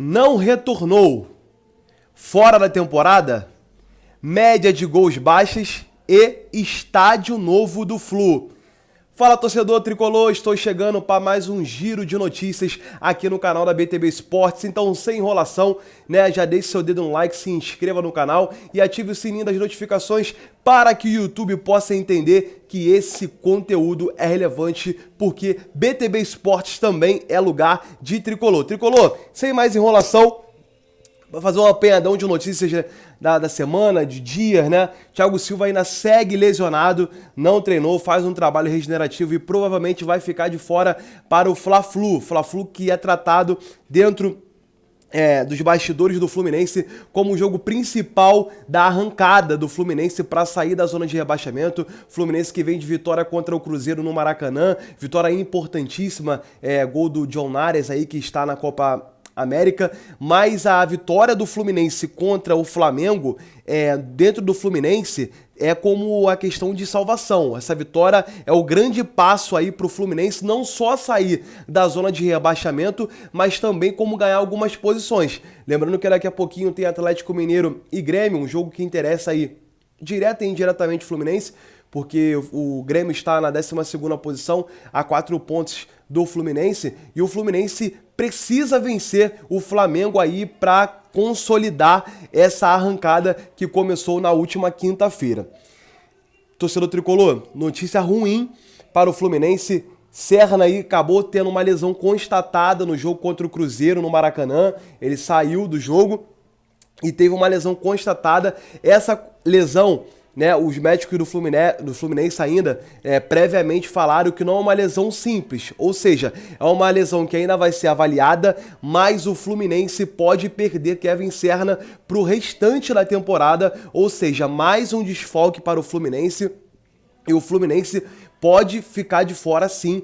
Não retornou. Fora da temporada, média de gols baixas e estádio novo do Flu. Fala, torcedor tricolor, estou chegando para mais um giro de notícias aqui no canal da BTB Esportes. Então, sem enrolação, né, já deixe seu dedo no like, se inscreva no canal e ative o sininho das notificações para que o YouTube possa entender que esse conteúdo é relevante, porque BTB Esportes também é lugar de tricolor. Tricolor, sem mais enrolação, vai fazer um apanhadão de notícias da semana, de dias, né? Thiago Silva ainda segue lesionado, não treinou, faz um trabalho regenerativo e provavelmente vai ficar de fora para o Fla-Flu. Fla-Flu que é tratado dentro dos bastidores do Fluminense como o jogo principal da arrancada do Fluminense para sair da zona de rebaixamento. Fluminense que vem de vitória contra o Cruzeiro no Maracanã, vitória importantíssima, gol do John Arias aí que está na Copa América, mas a vitória do Fluminense contra o Flamengo, dentro do Fluminense, é como a questão de salvação. Essa vitória é o grande passo aí para o Fluminense, não só sair da zona de rebaixamento, mas também como ganhar algumas posições. Lembrando que daqui a pouquinho tem Atlético Mineiro e Grêmio, um jogo que interessa aí direta e indiretamente o Fluminense, porque o Grêmio está na 12ª posição, a 4 pontos do Fluminense, e o Fluminense precisa vencer o Flamengo aí para consolidar essa arrancada que começou na última quinta-feira. Torcedor tricolor, notícia ruim para o Fluminense. Serna aí acabou tendo uma lesão constatada no jogo contra o Cruzeiro no Maracanã. Ele saiu do jogo e teve uma lesão constatada. Essa lesão, né, os médicos do Fluminense ainda previamente falaram que não é uma lesão simples, ou seja, é uma lesão que ainda vai ser avaliada, mas o Fluminense pode perder Kevin Serna para o restante da temporada, ou seja, mais um desfalque para o Fluminense, e o Fluminense pode ficar de fora sim,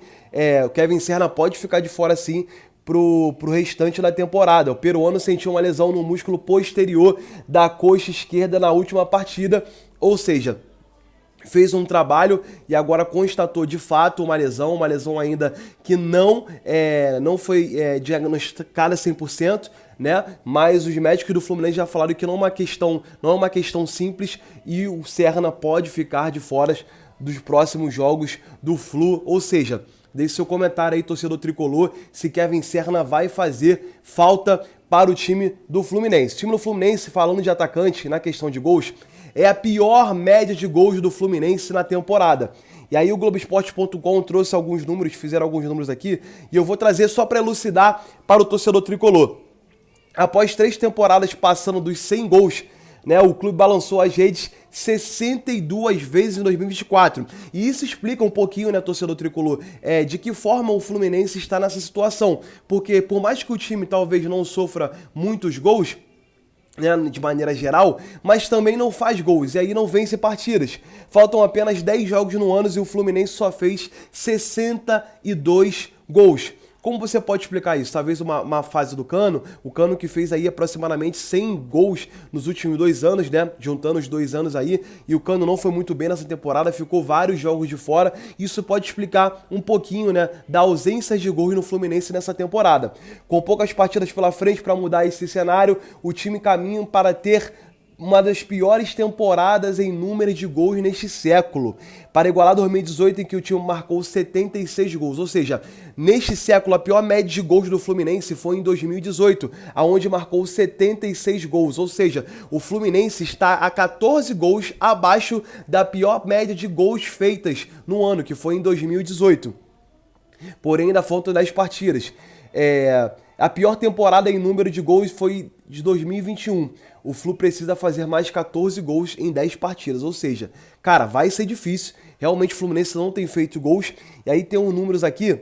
o Kevin Serna pode ficar de fora sim, pro restante da temporada. O peruano sentiu uma lesão no músculo posterior da coxa esquerda na última partida, ou seja, fez um trabalho e agora constatou de fato uma lesão ainda que não foi diagnosticada 100%, né? Mas os médicos do Fluminense já falaram que não é uma questão simples e o Serna pode ficar de fora dos próximos jogos do Flu, ou seja, deixe seu comentário aí, torcedor tricolor, se Kevin Serna vai fazer falta para o time do Fluminense. O time do Fluminense, falando de atacante, na questão de gols, é a pior média de gols do Fluminense na temporada. E aí o Globoesporte.com trouxe alguns números, fizeram alguns números aqui, e eu vou trazer só para elucidar para o torcedor tricolor. Após 3 temporadas passando dos 100 gols, né, o clube balançou as redes 62 vezes em 2024. E isso explica um pouquinho, né, torcedor tricolor, de que forma o Fluminense está nessa situação. Porque por mais que o time talvez não sofra muitos gols, né, de maneira geral, mas também não faz gols e aí não vence partidas. Faltam apenas 10 jogos no ano e o Fluminense só fez 62 gols. Como você pode explicar isso? Talvez uma fase do Cano, o Cano que fez aí aproximadamente 100 gols nos últimos 2 anos, né? Juntando os 2 anos aí, e o Cano não foi muito bem nessa temporada, ficou vários jogos de fora. Isso pode explicar um pouquinho, né, da ausência de gols no Fluminense nessa temporada. Com poucas partidas pela frente para mudar esse cenário, o time caminha para ter uma das piores temporadas em número de gols neste século, para igualar 2018, em que o time marcou 76 gols, ou seja, neste século a pior média de gols do Fluminense foi em 2018, aonde marcou 76 gols, ou seja, o Fluminense está a 14 gols abaixo da pior média de gols feitas no ano, que foi em 2018. Porém, ainda faltam 10 partidas. A pior temporada em número de gols foi de 2021. O Flu precisa fazer mais 14 gols em 10 partidas. Ou seja, cara, vai ser difícil. Realmente o Fluminense não tem feito gols. E aí tem uns números aqui,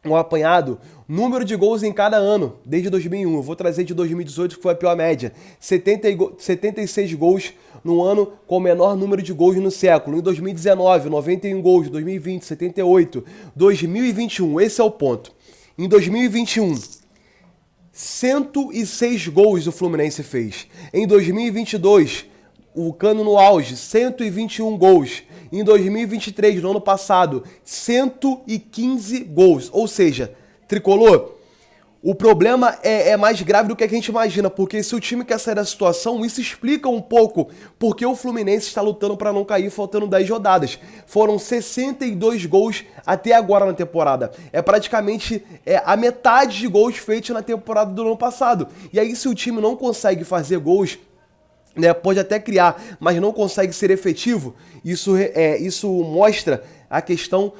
um apanhado. Número de gols em cada ano, desde 2001. Eu vou trazer de 2018, que foi a pior média. 76 gols no ano com o menor número de gols no século. Em 2019, 91 gols. 2020, 78. 2021, esse é o ponto. Em 2021... 106 gols o Fluminense fez. Em 2022, o Cano no auge, 121 gols. Em 2023, no ano passado, 115 gols. Ou seja, tricolor, O problema é mais grave do que a gente imagina, porque se o time quer sair da situação, isso explica um pouco porque o Fluminense está lutando para não cair faltando 10 rodadas. Foram 62 gols até agora na temporada. É praticamente a metade de gols feitos na temporada do ano passado. E aí se o time não consegue fazer gols, né, pode até criar, mas não consegue ser efetivo, isso mostra a questão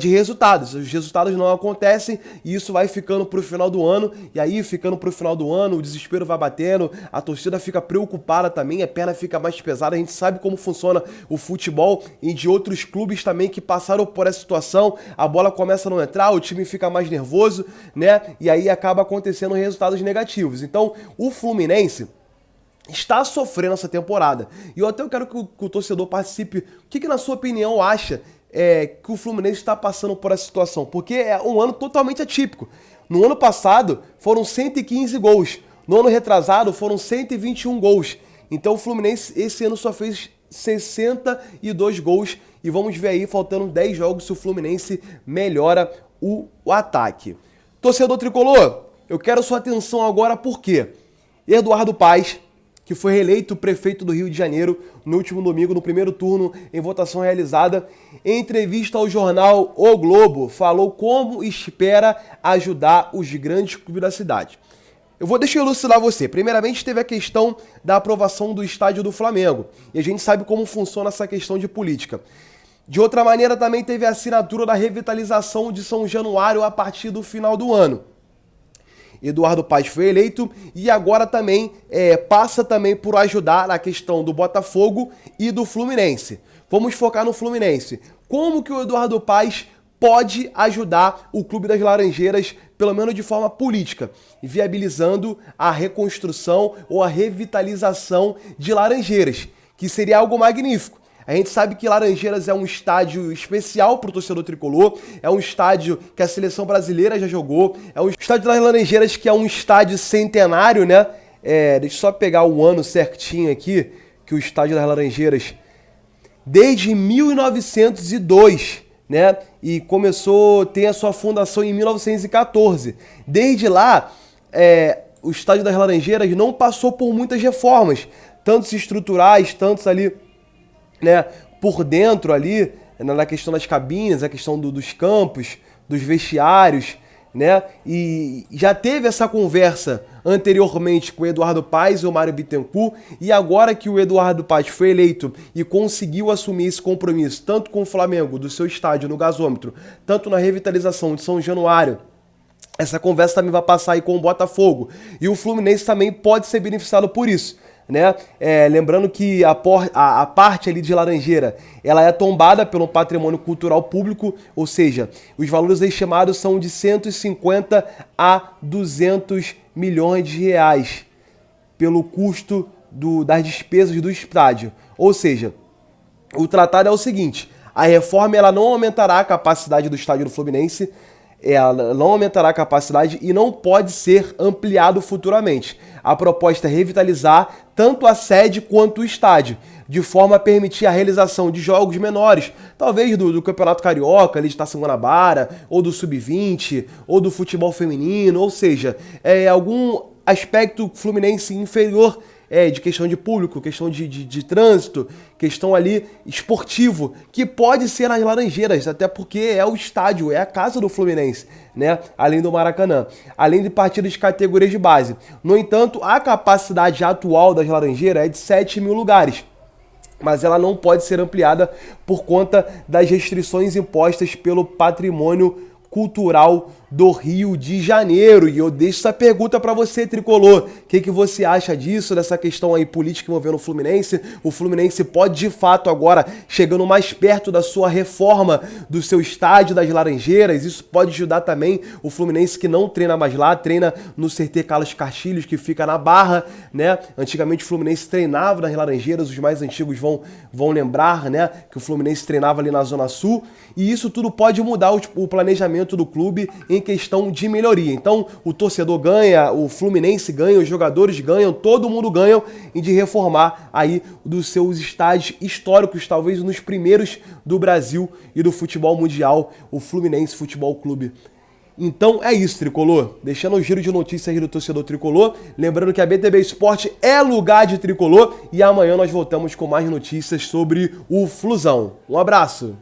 de resultados. Os resultados não acontecem e isso vai ficando para o final do ano. E aí, ficando para o final do ano, o desespero vai batendo, a torcida fica preocupada também, a perna fica mais pesada. A gente sabe como funciona o futebol e de outros clubes também que passaram por essa situação. A bola começa a não entrar, o time fica mais nervoso, né? E aí acaba acontecendo resultados negativos. Então, o Fluminense está sofrendo essa temporada. E eu até quero que o torcedor participe. O que na sua opinião, acha que o Fluminense está passando por essa situação? Porque é um ano totalmente atípico. No ano passado, foram 115 gols. No ano retrasado, foram 121 gols. Então o Fluminense esse ano só fez 62 gols. E vamos ver aí, faltando 10 jogos, se o Fluminense melhora o ataque. Torcedor tricolor, eu quero sua atenção agora porque Eduardo Paes, que foi reeleito prefeito do Rio de Janeiro no último domingo, no primeiro turno, em votação realizada, em entrevista ao jornal O Globo, falou como espera ajudar os grandes clubes da cidade. Deixa eu elucidar você. Primeiramente, teve a questão da aprovação do estádio do Flamengo, e a gente sabe como funciona essa questão de política. De outra maneira, também teve a assinatura da revitalização de São Januário a partir do final do ano. Eduardo Paes foi eleito e agora também passa também por ajudar na questão do Botafogo e do Fluminense. Vamos focar no Fluminense. Como que o Eduardo Paes pode ajudar o Clube das Laranjeiras, pelo menos de forma política, viabilizando a reconstrução ou a revitalização de Laranjeiras, que seria algo magnífico. A gente sabe que Laranjeiras é um estádio especial para o torcedor tricolor, é um estádio que a seleção brasileira já jogou, é um estádio das Laranjeiras que é um estádio centenário, né? Deixa eu só pegar o ano certinho aqui, que o estádio das Laranjeiras, desde 1902, né? E começou a ter a sua fundação em 1914. Desde lá, o estádio das Laranjeiras não passou por muitas reformas, tantos estruturais, tantos ali, né, por dentro ali, na questão das cabines, a questão dos campos, dos vestiários, né, e já teve essa conversa anteriormente com o Eduardo Paes e o Mário Bittencourt, e agora que o Eduardo Paes foi eleito e conseguiu assumir esse compromisso, tanto com o Flamengo, do seu estádio no gasômetro, tanto na revitalização de São Januário, essa conversa também vai passar aí com o Botafogo, e o Fluminense também pode ser beneficiado por isso, né? Lembrando que a parte ali de Laranjeira, ela é tombada pelo patrimônio cultural público, ou seja, os valores estimados são de 150 a 200 milhões de reais pelo custo das despesas do estádio. Ou seja, o tratado é o seguinte: a reforma ela não aumentará a capacidade do estádio do Fluminense, ela não aumentará a capacidade e não pode ser ampliado futuramente. A proposta é revitalizar tanto a sede quanto o estádio, de forma a permitir a realização de jogos menores, talvez do Campeonato Carioca, ali de Taça Guanabara, ou do Sub-20, ou do futebol feminino, ou seja, algum aspecto fluminense inferior, de questão de público, questão de trânsito, questão ali esportivo, que pode ser nas Laranjeiras, até porque é o estádio, é a casa do Fluminense, né? Além do Maracanã, além de partidas de categorias de base. No entanto, a capacidade atual das Laranjeiras é de 7 mil lugares, mas ela não pode ser ampliada por conta das restrições impostas pelo patrimônio cultural do Rio de Janeiro. E eu deixo essa pergunta para você, tricolor. O que você acha disso, dessa questão aí política envolvendo o Fluminense? O Fluminense pode, de fato, agora, chegando mais perto da sua reforma do seu estádio das Laranjeiras, isso pode ajudar também o Fluminense que não treina mais lá, treina no CT Carlos Castilhos, que fica na Barra, né? Antigamente o Fluminense treinava nas Laranjeiras, os mais antigos vão lembrar, né? Que o Fluminense treinava ali na Zona Sul, e isso tudo pode mudar o planejamento do clube em questão de melhoria. Então, o torcedor ganha, o Fluminense ganha, os jogadores ganham, todo mundo ganha em de reformar aí dos seus estádios históricos, talvez nos primeiros do Brasil e do futebol mundial, o Fluminense Futebol Clube. Então é isso, Tricolor. Deixando o giro de notícias aí do torcedor Tricolor. Lembrando que a BTB Esporte é lugar de Tricolor. E amanhã nós voltamos com mais notícias sobre o Flusão. Um abraço.